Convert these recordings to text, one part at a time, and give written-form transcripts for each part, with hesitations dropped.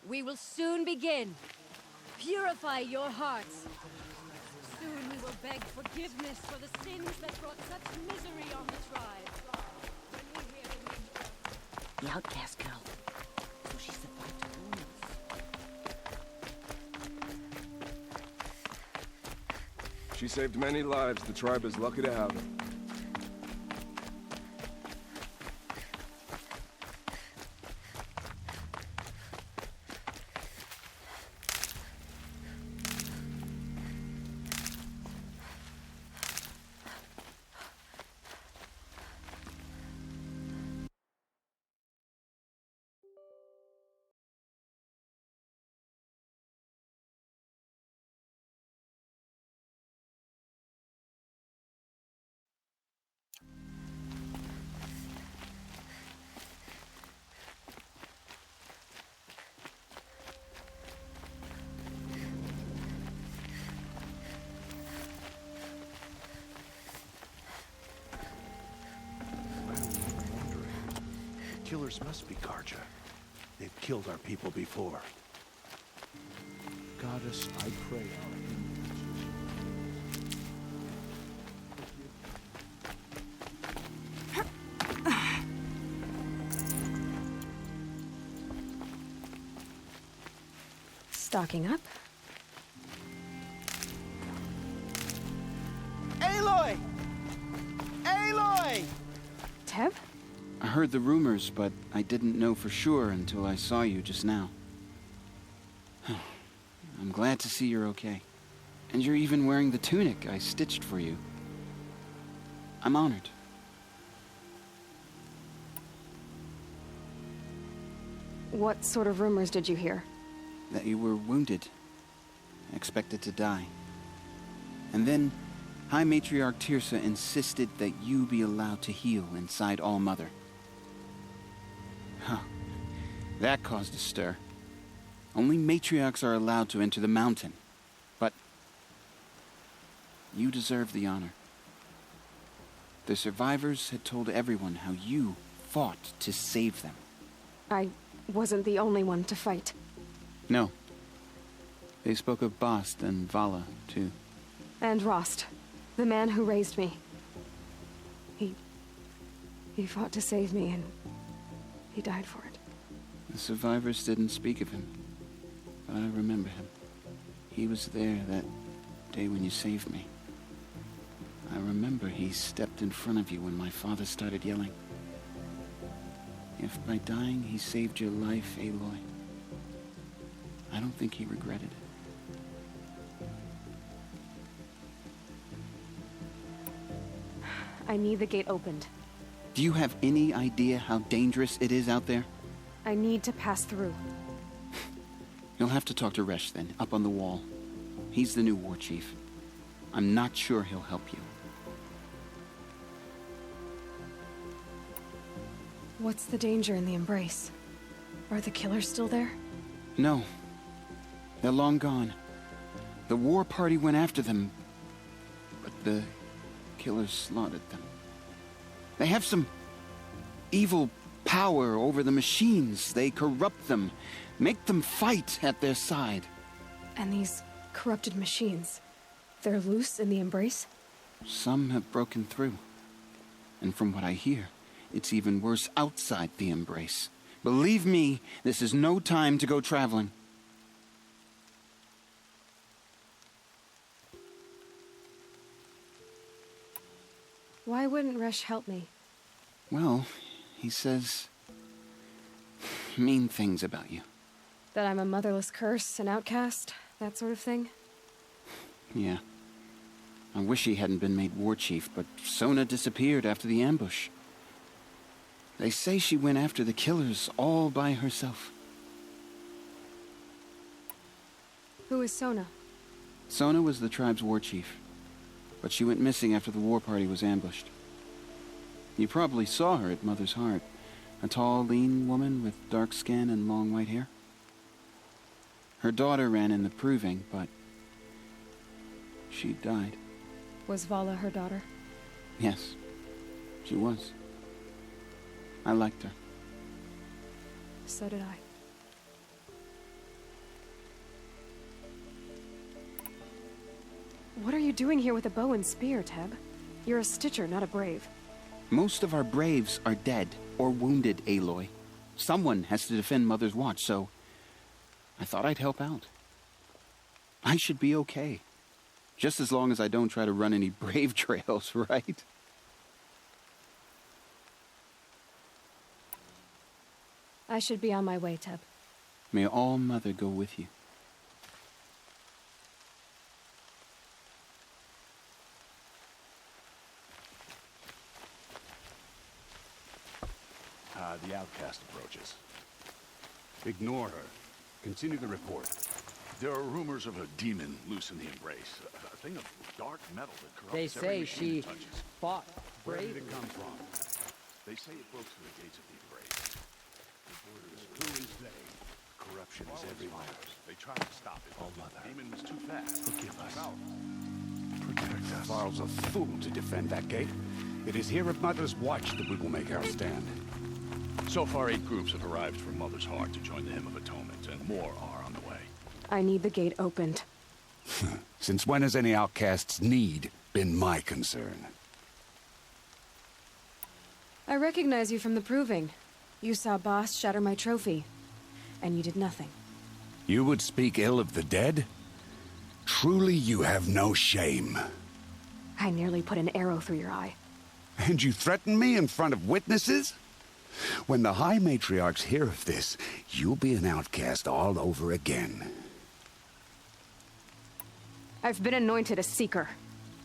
We will soon begin. Purify your hearts. Soon we will beg forgiveness for the sins that brought such misery on the tribe. When we hear the outcast girl. So she survived wounds. She saved many lives. The tribe is lucky to have her. Killers must be Karja. They've killed our people before. Goddess, I pray our Stocking up. Aloy! Aloy! Teb? I heard the rumors, but I didn't know for sure until I saw you just now. I'm glad to see you're okay. And you're even wearing the tunic I stitched for you. I'm honored. What sort of rumors did you hear? That you were wounded, expected to die. And then High Matriarch Tirsa insisted that you be allowed to heal inside All-Mother. Huh. That caused a stir. Only matriarchs are allowed to enter the mountain. But you deserve the honor. The survivors had told everyone how you fought to save them. I wasn't the only one to fight. No. They spoke of Bast and Vala, too. And Rost, the man who raised me. He fought to save me, and he died for it. The survivors didn't speak of him, but I remember him. He was there that day when you saved me. I remember he stepped in front of you when my father started yelling. If by dying he saved your life, Aloy, I don't think he regretted it. I need the gate opened. Do you have any idea how dangerous it is out there? I need to pass through. You'll have to talk to Resh then, up on the wall. He's the new war chief. I'm not sure he'll help you. What's the danger in the embrace? Are the killers still there? No. They're long gone. The war party went after them, but the killers slaughtered them. They have some evil power over the machines. They corrupt them, make them fight at their side. And these corrupted machines, they're loose in the embrace? Some have broken through. And from what I hear, it's even worse outside the embrace. Believe me, this is no time to go traveling. Why wouldn't Resh help me? Well, he says mean things about you. That I'm a motherless curse, an outcast, that sort of thing? Yeah. I wish he hadn't been made war chief, but Sona disappeared after the ambush. They say she went after the killers all by herself. Who is Sona? Sona was the tribe's war chief, but she went missing after the war party was ambushed. You probably saw her at Mother's Heart. A tall, lean woman with dark skin and long white hair. Her daughter ran in the proving, but she died. Was Vala her daughter? Yes, she was. I liked her. So did I. you doing here with a bow and spear, Teb? You're a Stitcher, not a Brave. Most of our Braves are dead or wounded, Aloy. Someone has to defend Mother's Watch, so I thought I'd help out. I should be okay. Just as long as I don't try to run any Brave trails, right? I should be on my way, Teb. May All Mother go with you. The outcast approaches. Ignore her. Continue the report. There are rumors of a demon loose in the Embrace. A thing of dark metal that corrupts They every say machine she it touches. fought Where did bravely. it come from? They say it broke through the gates of the Embrace. Who is they? Corruption is everywhere. They tried to stop it. All Mother. The demon was too fast. Forgive us. Powerful. Protect us. Varl's a fool to defend that gate. It is here at Mother's Watch that we will make our stand. So far, 8 groups have arrived from Mother's Heart to join the Hymn of Atonement, and more are on the way. I need the gate opened. Since when has any outcast's need been my concern? I recognize you from the Proving. You saw Boss shatter my trophy, and you did nothing. You would speak ill of the dead? Truly you have no shame. I nearly put an arrow through your eye. And you threaten me in front of witnesses? When the High Matriarchs hear of this, you'll be an outcast all over again. I've been anointed a Seeker,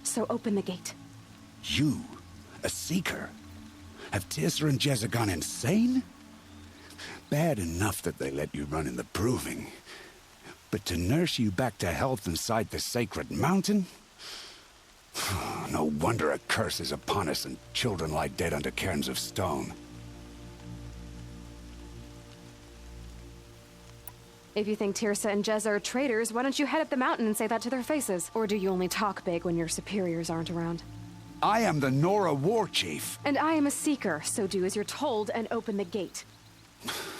so open the gate. You, a Seeker? Have Tirsa and Jezza gone insane? Bad enough that they let you run in the Proving. But to nurse you back to health inside the sacred mountain? No wonder a curse is upon us and children lie dead under cairns of stone. If you think Tirsa and Jezza are traitors, why don't you head up the mountain and say that to their faces? Or do you only talk big when your superiors aren't around? I am the Nora War Chief. And I am a Seeker, so do as you're told and open the gate.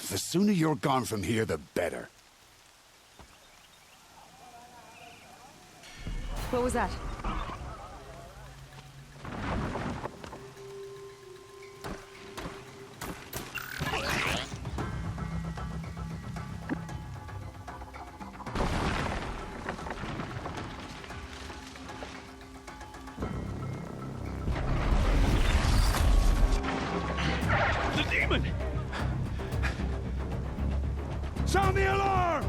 The sooner you're gone from here, the better. What was that? The demon! Sound the alarm!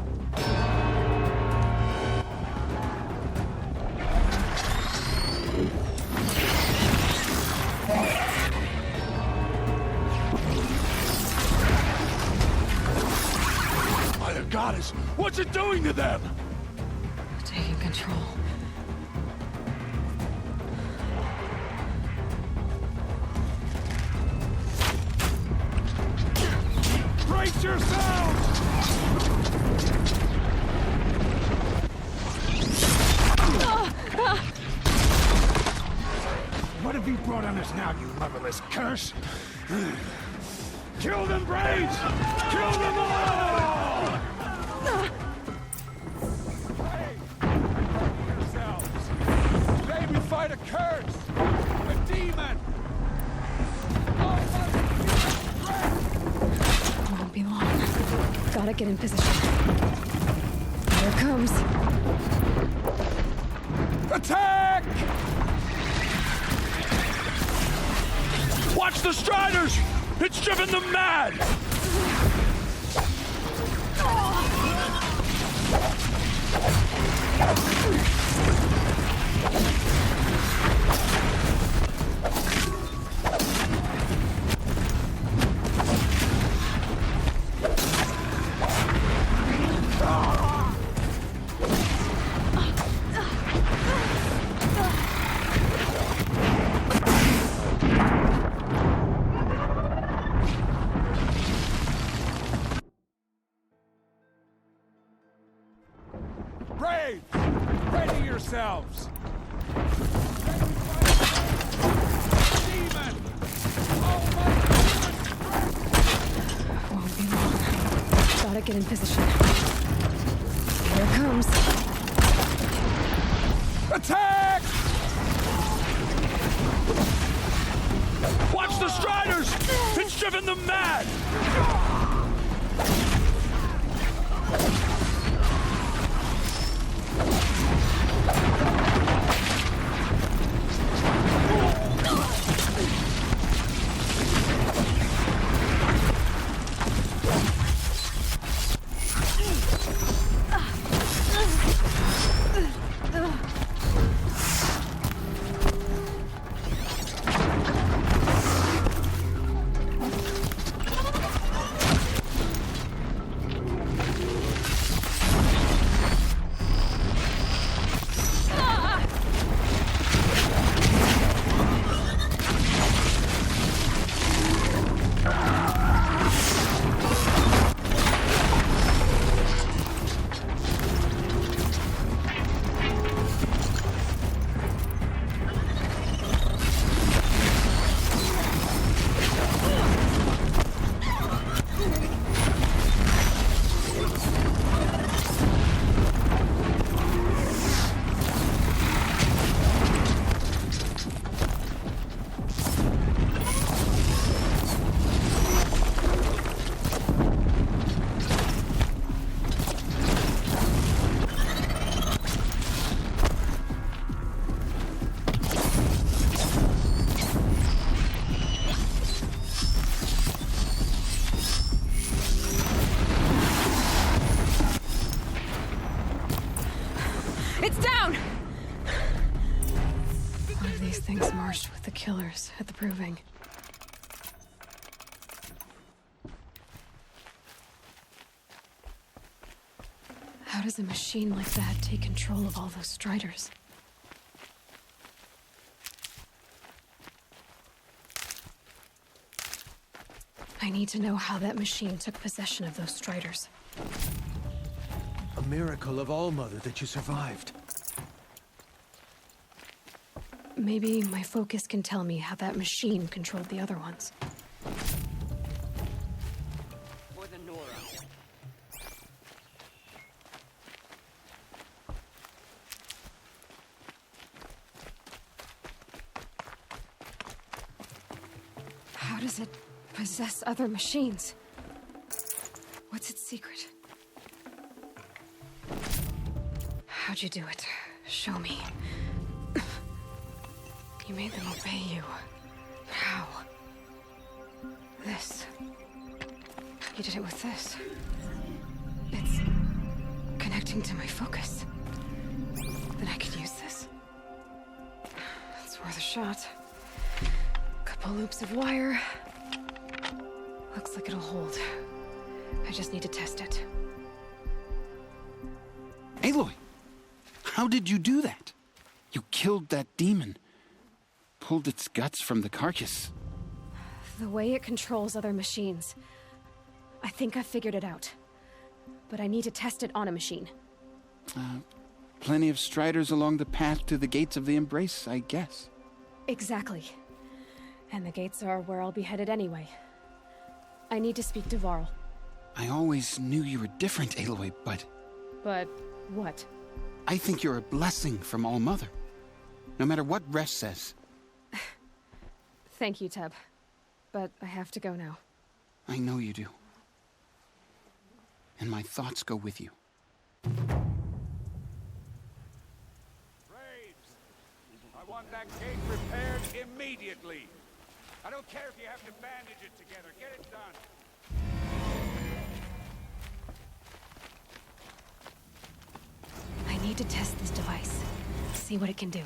By the goddess, what's it doing to them? Taking control. Brace yourselves! What have you brought on us now, you motherless curse? Kill them, Braves! Kill them all! Yourselves. Today we fight a curse! A demon! Won't be long. Gotta get in position. Here it comes. Attack! Watch the Striders! It's driven them mad! Brave! Ready yourselves! Demon! Won't be long. Gotta get in position. Here it comes. Attack! Watch the Striders! It's driven them mad! Things marched with the killers at the Proving. How does a machine like that take control of all those Striders? I need to know how that machine took possession of those Striders. A miracle of All-Mother that you survived. Maybe my focus can tell me how that machine controlled the other ones. For the Nora. How does it possess other machines? What's its secret? How'd you do it? Show me. You made them obey you. How? This. You did it with this. It's connecting to my focus. Then I can use this. It's worth a shot. Couple loops of wire. Looks like it'll hold. I just need to test it. Aloy! How did you do that? You killed that demon. Pulled its guts from the carcass. The way it controls other machines. I think I figured it out. But I need to test it on a machine. Plenty of Striders along the path to the gates of the Embrace, I guess. Exactly. And the gates are where I'll be headed anyway. I need to speak to Varl. I always knew you were different, Aloy, but... But what? I think you're a blessing from All-Mother. No matter what Resh says. Thank you, Teb. But I have to go now. I know you do. And my thoughts go with you. Braves! I want that gate repaired immediately. I don't care if you have to bandage it together. Get it done. I need to test this device. See what it can do.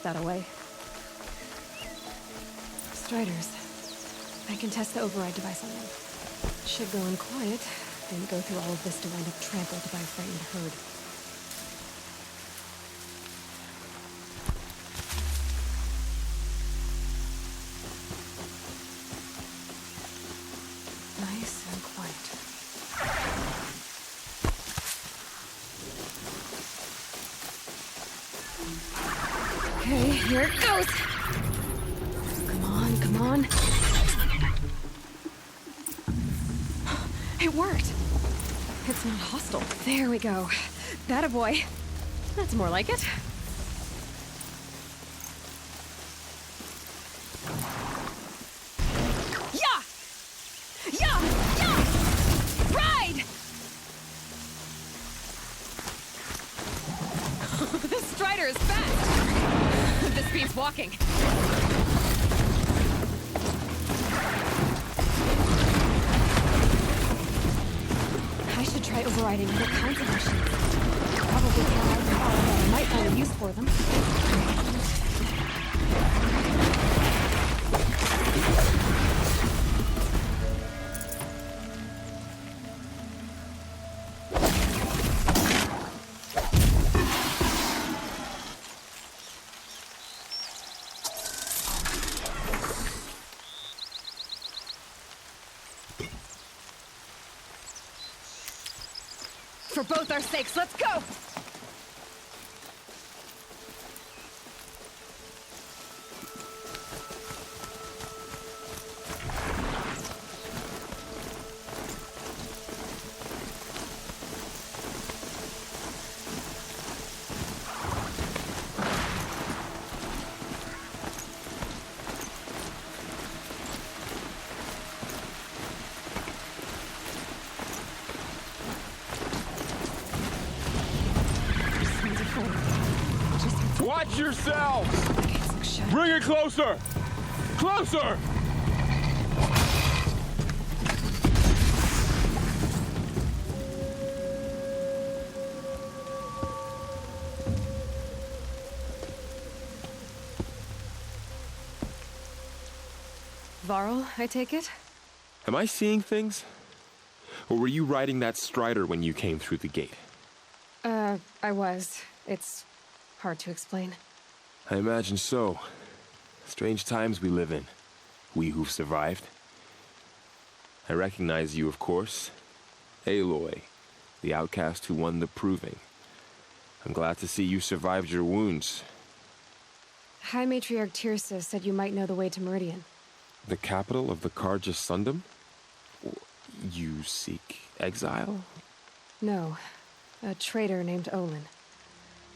that away. Striders. I can test the override device on them. Should go in quiet, then go through all of this to wind up trampled by a frightened herd. Nice and quiet. Okay, here it goes! Come on, come on. It worked! It's not hostile. There we go. That boy. That's more like it. Yeah! Yeah! Yeah! Ride! This Strider is fast! This beats walking. I should try overriding all kinds of machines. Probably can't that I might find a use for them. For both our sakes, let's go! Watch yourselves! Bring it closer! Closer! Varl, I take it? Am I seeing things? Or were you riding that Strider when you came through the gate? I was. It's hard to explain. I imagine so. Strange times we live in. We who've survived. I recognize you, of course. Aloy, the outcast who won the proving. I'm glad to see you survived your wounds. High Matriarch Tirsa said you might know the way to Meridian. The capital of the Carja Sundom? You seek exile? No. A traitor named Olin.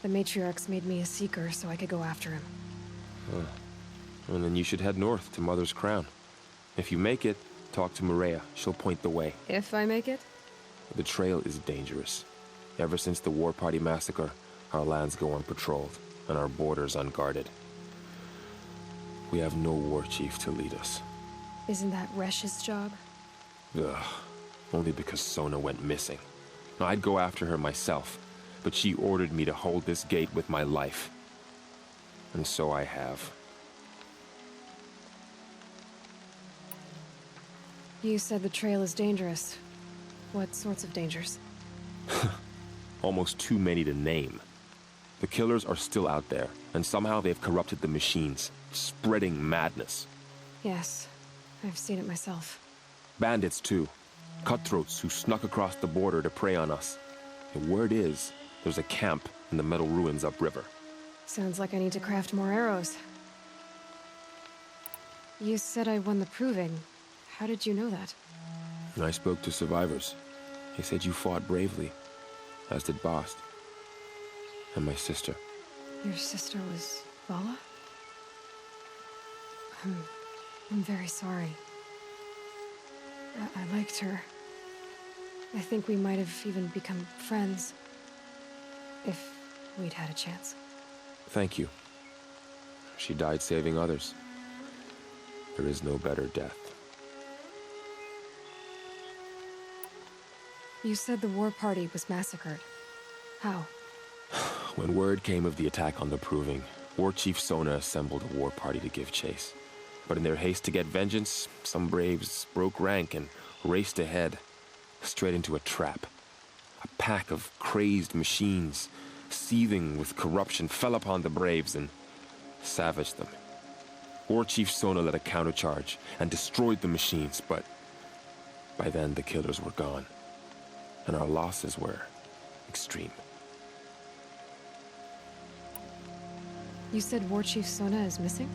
The Matriarchs made me a seeker so I could go after him. Well, then you should head north to Mother's Crown. If you make it, talk to Maria. She'll point the way. If I make it? The trail is dangerous. Ever since the War Party massacre, our lands go unpatrolled, and our borders unguarded. We have no war chief to lead us. Isn't that Resh's job? Ugh. Only because Sona went missing. I'd go after her myself, but she ordered me to hold this gate with my life. And so I have. You said the trail is dangerous. What sorts of dangers? Almost too many to name. The killers are still out there, and somehow they've corrupted the machines, spreading madness. Yes, I've seen it myself. Bandits, too. Cutthroats who snuck across the border to prey on us. The word is, there's a camp in the metal ruins upriver. Sounds like I need to craft more arrows. You said I won the proving. How did you know that? I spoke to survivors. They said you fought bravely, as did Bast. And my sister. Your sister was Vala? I'm very sorry. I liked her. I think we might have even become friends. If we'd had a chance. Thank you. She died saving others. There is no better death. You said the war party was massacred. How? When word came of the attack on the Proving, War Chief Sona assembled a war party to give chase. But in their haste to get vengeance, some braves broke rank and raced ahead, straight into a trap. A pack of crazed machines, seething with corruption, fell upon the braves and savaged them. War Chief Sona led a countercharge and destroyed the machines, but by then the killers were gone, and our losses were extreme. You said War Chief Sona is missing?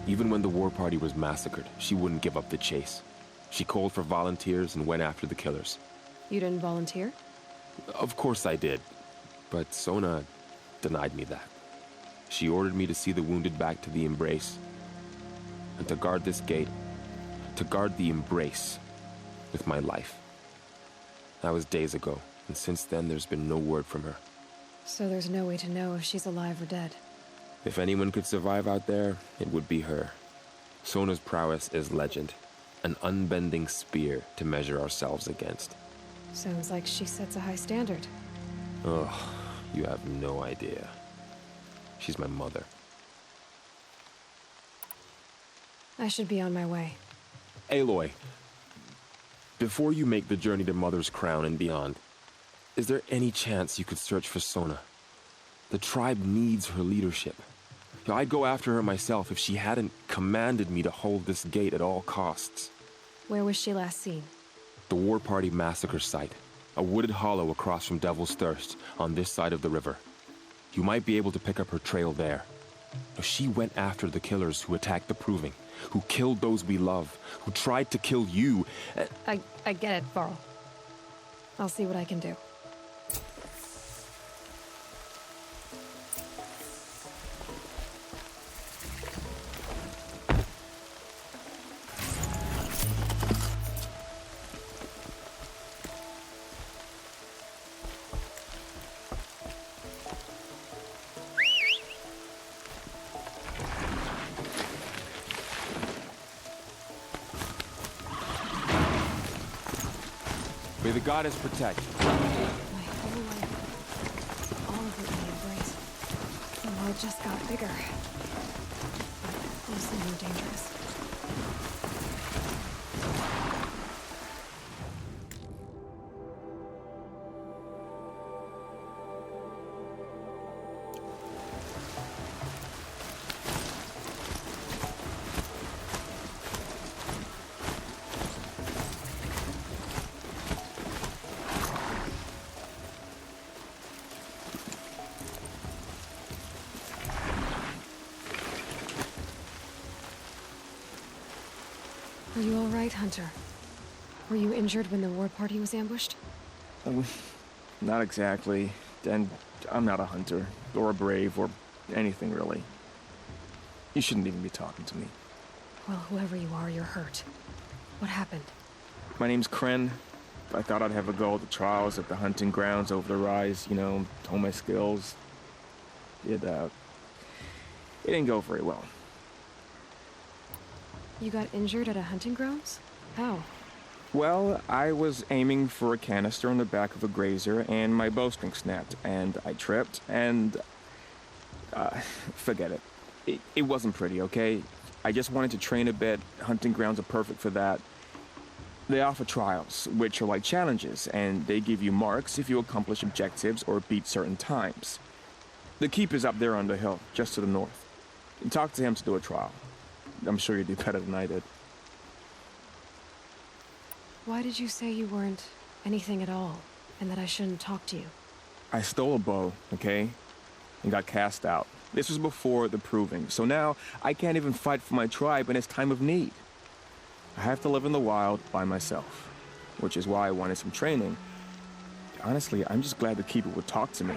Even when the war party was massacred, she wouldn't give up the chase. She called for volunteers and went after the killers. You didn't volunteer? Of course I did, but Sona denied me that. She ordered me to see the wounded back to the embrace, and to guard this gate, to guard the embrace with my life. That was days ago, and since then there's been no word from her. So there's no way to know if she's alive or dead. If anyone could survive out there, it would be her. Sona's prowess is legend, an unbending spear to measure ourselves against. Sounds like she sets a high standard. Ugh, you have no idea. She's my mother. I should be on my way. Aloy, before you make the journey to Mother's Crown and beyond, is there any chance you could search for Sona? The tribe needs her leadership. I'd go after her myself if she hadn't commanded me to hold this gate at all costs. Where was she last seen? The War Party massacre site. A wooded hollow across from Devil's Thirst, on this side of the river. You might be able to pick up her trail there. She went after the killers who attacked the Proving, who killed those we love, who tried to kill you. I get it, Varl. I'll see what I can do. May the goddess protect. My whole life, all of it in the embrace. The world just got bigger. But also more dangerous. Are you all right, Hunter? Were you injured when the war party was ambushed? Not exactly. And I'm not a hunter, or a brave, or anything really. You shouldn't even be talking to me. Well, whoever you are, you're hurt. What happened? My name's Kren. I thought I'd have a go at the trials at the hunting grounds over the rise, you know, hone my skills. It didn't go very well. You got injured at a hunting grounds? How? Well, I was aiming for a canister on the back of a grazer, and my bowstring snapped, and I tripped, and... forget it. It wasn't pretty, okay? I just wanted to train a bit. Hunting grounds are perfect for that. They offer trials, which are like challenges, and they give you marks if you accomplish objectives or beat certain times. The keep is up there on the hill, just to the north. Talk to him to do a trial. I'm sure you'd do better than I did. Why did you say you weren't anything at all, and that I shouldn't talk to you? I stole a bow, okay? And got cast out. This was before the Proving, so now I can't even fight for my tribe in its time of need. I have to live in the wild by myself, which is why I wanted some training. Honestly, I'm just glad the Keeper would talk to me.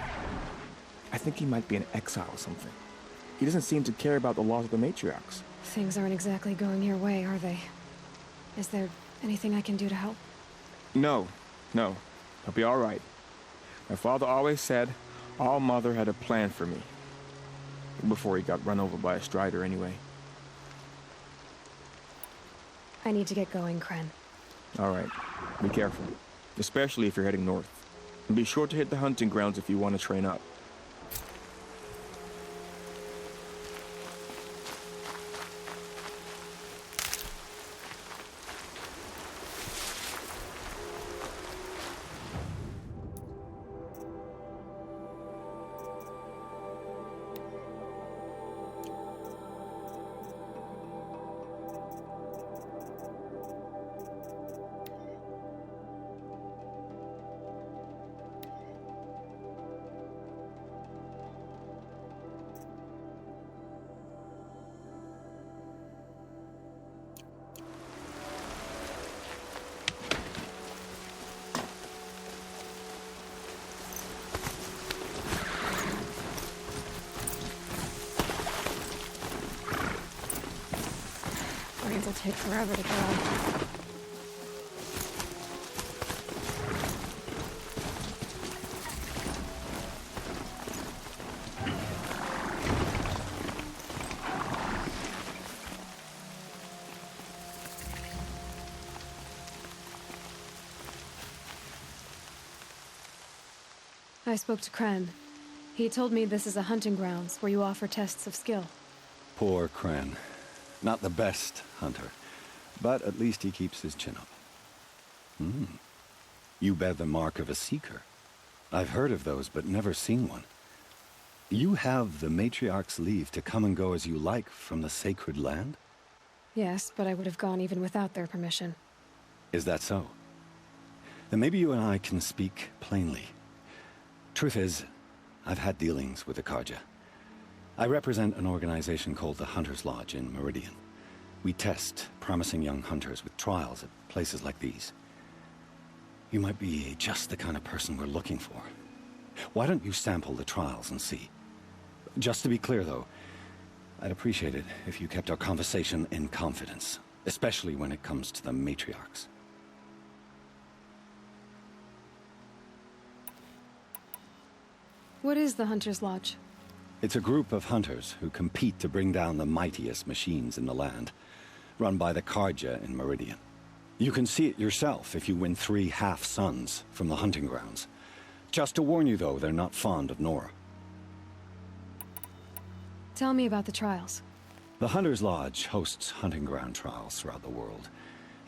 I think he might be in exile or something. He doesn't seem to care about the laws of the matriarchs. Things aren't exactly going your way, are they? Is there anything I can do to help? No. I'll be all right. My father always said All Mother had a plan for me. Before he got run over by a strider, anyway. I need to get going, Kren. All right. Be careful. Especially if you're heading north. And be sure to hit the hunting grounds if you want to train up. brains will take forever to grow. I spoke to Kren. He told me this is a hunting grounds where you offer tests of skill. Poor Kren. Not the best hunter, but at least he keeps his chin up. You bear the mark of a seeker. I've heard of those, but never seen one. You have the matriarch's leave to come and go as you like from the sacred land? Yes, but I would have gone even without their permission. Is that so? Then maybe you and I can speak plainly. Truth is, I've had dealings with the Karja. I represent an organization called the Hunter's Lodge in Meridian. We test promising young hunters with trials at places like these. You might be just the kind of person we're looking for. Why don't you sample the trials and see? Just to be clear, though, I'd appreciate it if you kept our conversation in confidence, especially when it comes to the matriarchs. What is the Hunter's Lodge? It's a group of hunters who compete to bring down the mightiest machines in the land, run by the Karja in Meridian. You can see it yourself if you win 3 half-suns from the hunting grounds. Just to warn you, though, they're not fond of Nora. Tell me about the trials. The Hunter's Lodge hosts hunting ground trials throughout the world,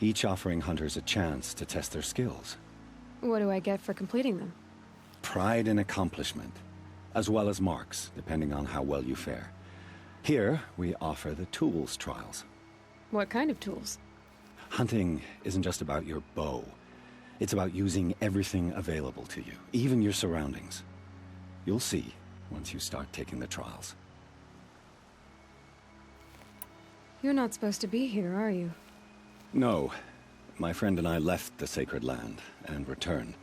each offering hunters a chance to test their skills. What do I get for completing them? Pride and accomplishment, as well as marks, depending on how well you fare. Here, we offer the tools trials. What kind of tools? Hunting isn't just about your bow. It's about using everything available to you, even your surroundings. You'll see once you start taking the trials. You're not supposed to be here, are you? No. My friend and I left the sacred land and returned.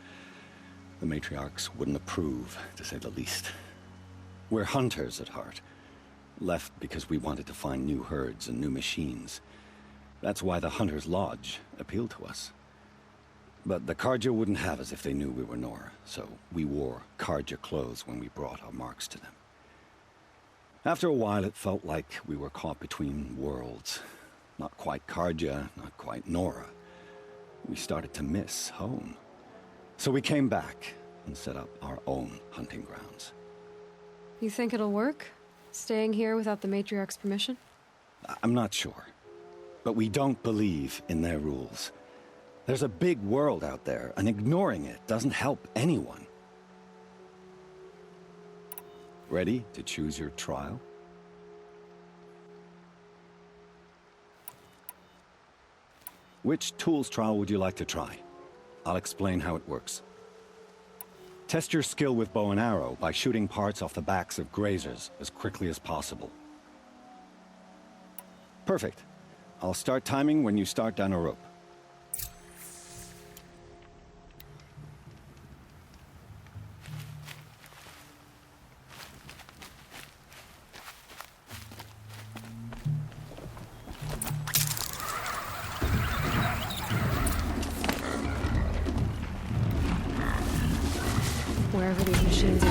The matriarchs wouldn't approve, to say the least. We're hunters at heart. Left because we wanted to find new herds and new machines. That's why the Hunter's Lodge appealed to us. But the Karja wouldn't have us if they knew we were Nora, so we wore Karja clothes when we brought our marks to them. After a while, it felt like we were caught between worlds. Not quite Karja, not quite Nora. We started to miss home. So we came back and set up our own hunting grounds. You think it'll work? Staying here without the matriarch's permission? I'm not sure. But we don't believe in their rules. There's a big world out there, and ignoring it doesn't help anyone. Ready to choose your trial? Which tools trial would you like to try? I'll explain how it works. Test your skill with bow and arrow by shooting parts off the backs of grazers as quickly as possible. Perfect. I'll start timing when you start down a rope. Wherever these machines are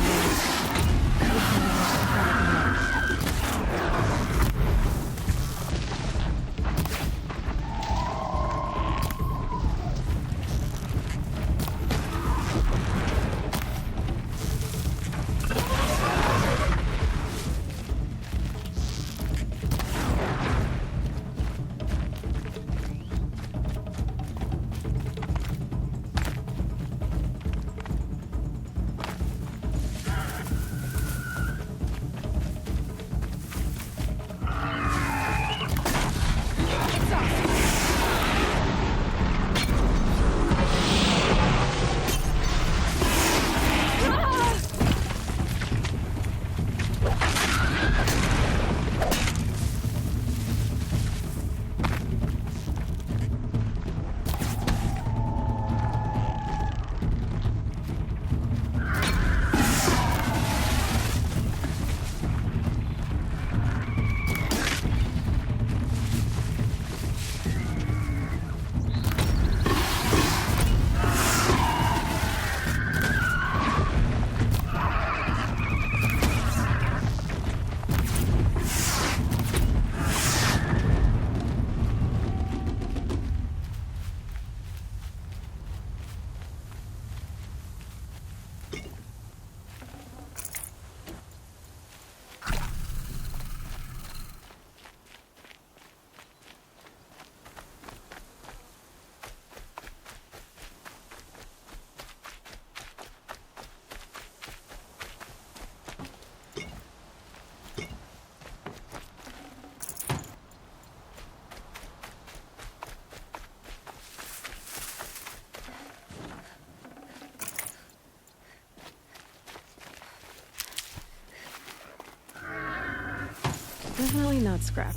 Definitely not scrap.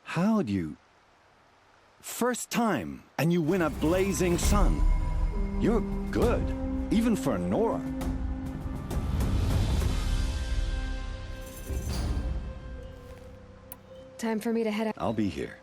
How'd you... First time, and you win a blazing sun. You're good, even for Nora. Time for me to head out. I'll be here.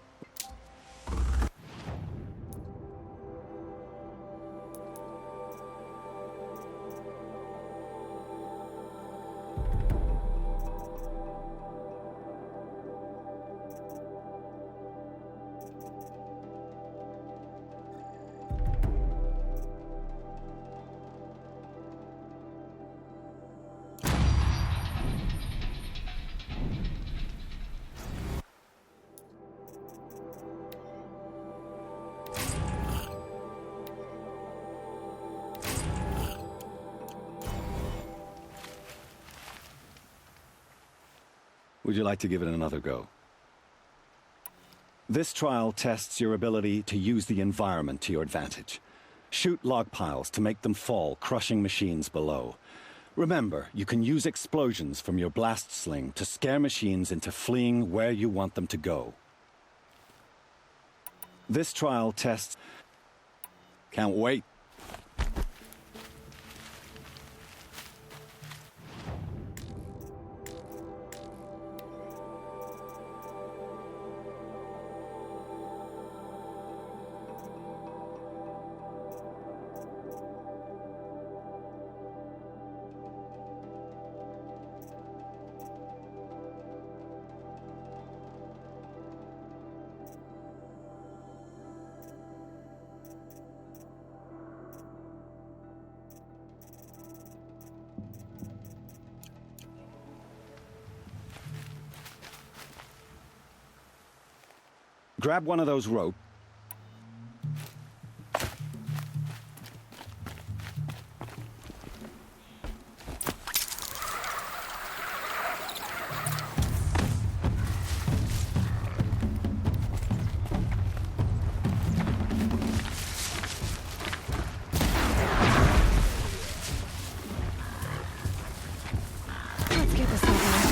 Would you like to give it another go? This trial tests your ability to use the environment to your advantage. Shoot log piles to make them fall, crushing machines below. Remember, you can use explosions from your blast sling to scare machines into fleeing where you want them to go. This trial tests... Can't wait. Grab one of those ropes. Let's get this over with.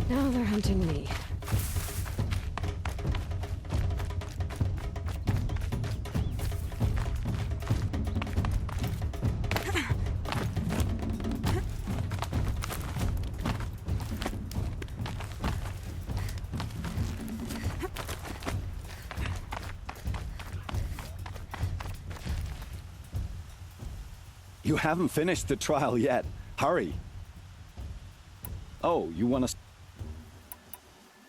Now they're hunting me. You haven't finished the trial yet. Hurry. Oh, you want to...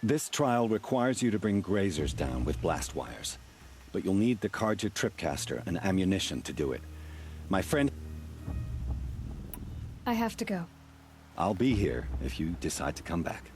This trial requires you to bring grazers down with blast wires. But you'll need the Carja tripcaster and ammunition to do it. My friend... I have to go. I'll be here if you decide to come back.